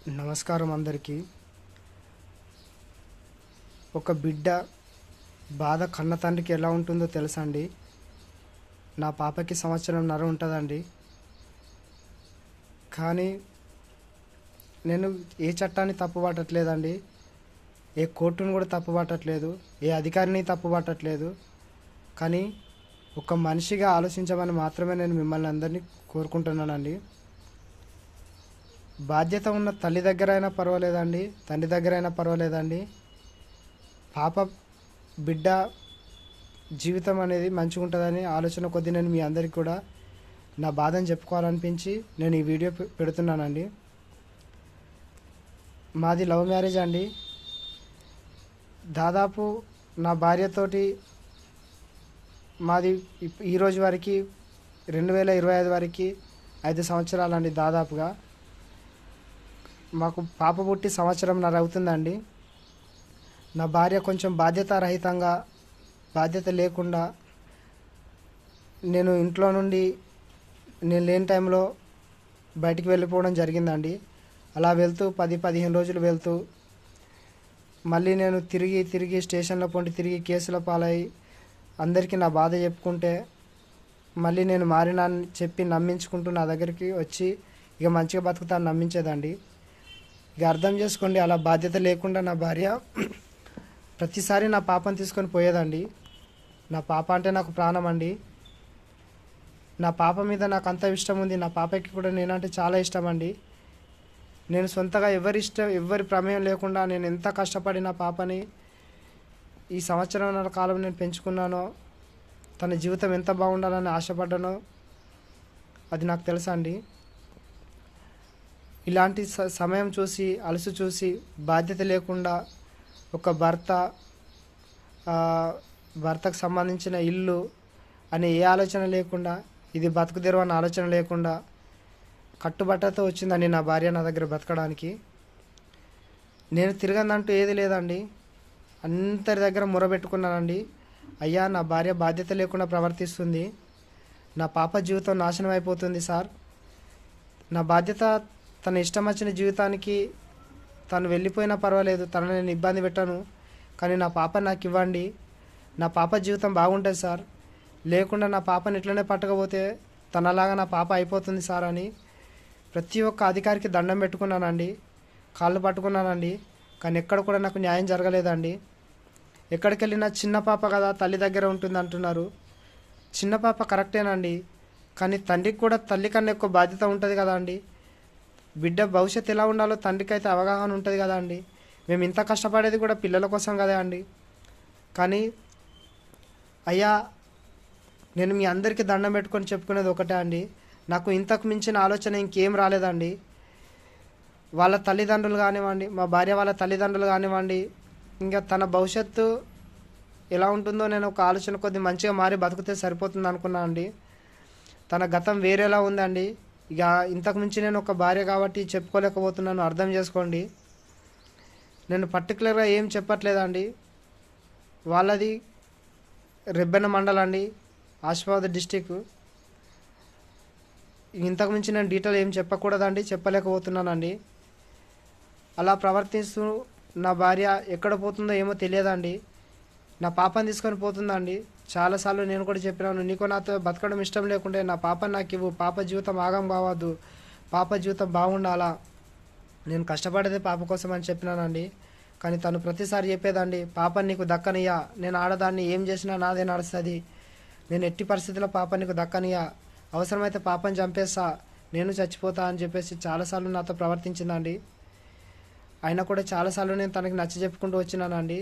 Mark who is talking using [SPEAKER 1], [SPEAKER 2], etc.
[SPEAKER 1] నమస్కారం అందరికీ. ఒక బిడ్డ బాధ కన్న తండ్రికి ఎలా ఉంటుందో తెలుసా అండి? నా పాపకి సంవత్సరంన్నర ఉంటుందండి. కానీ నేను ఏ చట్టాన్ని తప్పుపట్టట్లేదండి, ఏ కోర్టును కూడా తప్పుపట్టట్లేదు, ఏ అధికారిని తప్పుపట్టట్లేదు. కానీ ఒక మనిషిగా ఆలోచించమని మాత్రమే నేను మిమ్మల్ని అందరినీ కోరుకుంటున్నానండి. బాధ్యత ఉన్న తల్లి దగ్గర అయినా పర్వాలేదండి, తండ్రి దగ్గర అయినా పర్వాలేదండి, పాప బిడ్డ జీవితం అనేది మంచిగా ఉంటుందని ఆలోచన కొద్దీ నేను మీ అందరికీ కూడా నా బాధను చెప్పుకోవాలనిపించి నేను ఈ వీడియో పెడుతున్నానండి. మాది లవ్ మ్యారేజ్ అండి. దాదాపు నా భార్యతోటి మాది ఈరోజు వరకు 2025 వరకు 5 సంవత్సరాలండి. దాదాపుగా మాకు పాప పుట్టి సంవత్సరంన్నర అవుతుందండి. నా భార్య కొంచెం బాధ్యతారహితంగా, బాధ్యత లేకుండా నేను ఇంట్లో నుండి నేను లేని టైంలో బయటికి వెళ్ళిపోవడం జరిగిందండి. అలా వెళ్తూ 10-15 రోజులు వెళ్తూ మళ్ళీ నేను తిరిగి స్టేషన్లో పొంటి తిరిగి కేసుల పాలై అందరికీ నా బాధ చెప్పుకుంటే మళ్ళీ నేను మారినా చెప్పి నమ్మించుకుంటూ నా దగ్గరికి వచ్చి ఇక మంచిగా బతుకుతాను నమ్మించేదండి. ఇక అర్థం చేసుకోండి, అలా బాధ్యత లేకుండా నా భార్య ప్రతిసారి నా పాపను తీసుకొని పోయేదండి. నా పాప అంటే నాకు ప్రాణం అండి. నా పాప మీద నాకు అంత ఇష్టం ఉంది. నా పాపకి కూడా నేనంటే చాలా ఇష్టం అండి. నేను సొంతగా ఎవరి ప్రమేయం లేకుండా నేను ఎంత కష్టపడి నా పాపని ఈ సంవత్సరంన్నర కాలం నేను పెంచుకున్నానో, తన జీవితం ఎంత బాగుండాలని ఆశపడ్డానో అది నాకు తెలుసా అండి. ఇలాంటి సమయం చూసి, అలసు చూసి, బాధ్యత లేకుండా ఒక భర్తకు సంబంధించిన ఇల్లు అనే ఏ ఆలోచన లేకుండా, ఇది బతుకుదెరువు అన్న ఆలోచన లేకుండా కట్టుబట్టతో వచ్చిందండి నా భార్య నా దగ్గర బతకడానికి. నేను తిరగదంటూ ఏది లేదండి. అందరి దగ్గర మొరబెట్టుకున్నానండి. అయ్యా, నా భార్య బాధ్యత లేకుండా ప్రవర్తిస్తుంది, నా పాప జీవితం నాశనం అయిపోతుంది సార్. నా బాధ్యత తన ఇష్టం వచ్చిన జీవితానికి తను వెళ్ళిపోయినా పర్వాలేదు, తనని నేను ఇబ్బంది పెట్టాను, కానీ నా పాప నాకు ఇవ్వండి, నా పాప జీవితం బాగుంటుంది సార్. లేకుండా నా పాపని ఇట్లనే పట్టకపోతే తనలాగా నా పాప అయిపోతుంది సార్ అని ప్రతి ఒక్క అధికారికి దండం పెట్టుకున్నానండి, కాళ్ళు పట్టుకున్నానండి. కానీ ఎక్కడ కూడా నాకు న్యాయం జరగలేదండి. ఎక్కడికి వెళ్ళినా చిన్న పాప కదా తల్లి దగ్గర ఉంటుంది అంటున్నారు. చిన్న పాప కరెక్టేనండి, కానీ తండ్రికి కూడా తల్లి కన్నా ఎక్కువ బాధ్యత ఉంటుంది కదా అండి. బిడ్డ భవిష్యత్తు ఎలా ఉండాలో తండ్రికి అయితే అవగాహన ఉంటుంది కదా అండి. మేము ఇంత కష్టపడేది కూడా పిల్లల కోసం కదా అండి. కానీ అయ్యా, నేను మీ అందరికీ దండం పెట్టుకొని చెప్పుకునేది ఒకటే అండి, నాకు ఇంతకు మించిన ఆలోచన ఇంకేం రాలేదండి. వాళ్ళ తల్లిదండ్రులు కానివ్వండి, మా భార్య వాళ్ళ తల్లిదండ్రులు కానివ్వండి, ఇంకా తన భవిష్యత్తు ఎలా ఉంటుందో నేను ఒక ఆలోచన కొద్ది మంచిగా మారి బతికితే సరిపోతుంది అనుకున్నాను అండి. తన గతం వేరేలా ఉందండి. ఇక ఇంతకు మించి నేను ఒక భార్య కాబట్టి చెప్పుకోలేకపోతున్నాను, అర్థం చేసుకోండి. నేను పర్టికులర్గా ఏం చెప్పట్లేదండి. వాళ్ళది రెబ్బెన మండలం అండి, ఆసిఫాబాద్ డిస్టిక్. ఇంతకు మించి నేను డీటెయిల్ ఏం చెప్పకూడదండి, చెప్పలేకపోతున్నానండి. అలా ప్రవర్తిస్తూ నా భార్య ఎక్కడ పోతుందో ఏమో తెలియదండి, నా పాపని తీసుకొని పోతుందండి. చాలాసార్లు నేను కూడా చెప్పినాను, నీకు నాతో బతకడం ఇష్టం లేకుంటే నా పాపని నాకు ఇవ్వు, పాప జీవితం ఆగం కావద్దు, పాప జీవితం బాగుండాలా, నేను కష్టపడేదే పాప కోసం అని చెప్పినానండి. కానీ తను ప్రతిసారి చెప్పేదండి, పాపని నీకు దక్కనియా, నేను ఆడదాన్ని ఏం చేసినా నాదే నడుస్తుంది, నేను ఎట్టి పరిస్థితుల్లో పాప నీకు దక్కనియా, అవసరమైతే పాపని చంపేస్తా, నేను చచ్చిపోతా అని చెప్పేసి చాలాసార్లు నాతో ప్రవర్తించిందండి. అయినా కూడా చాలాసార్లు నేను తనకి నచ్చ చెప్పుకుంటూ వచ్చినానండి.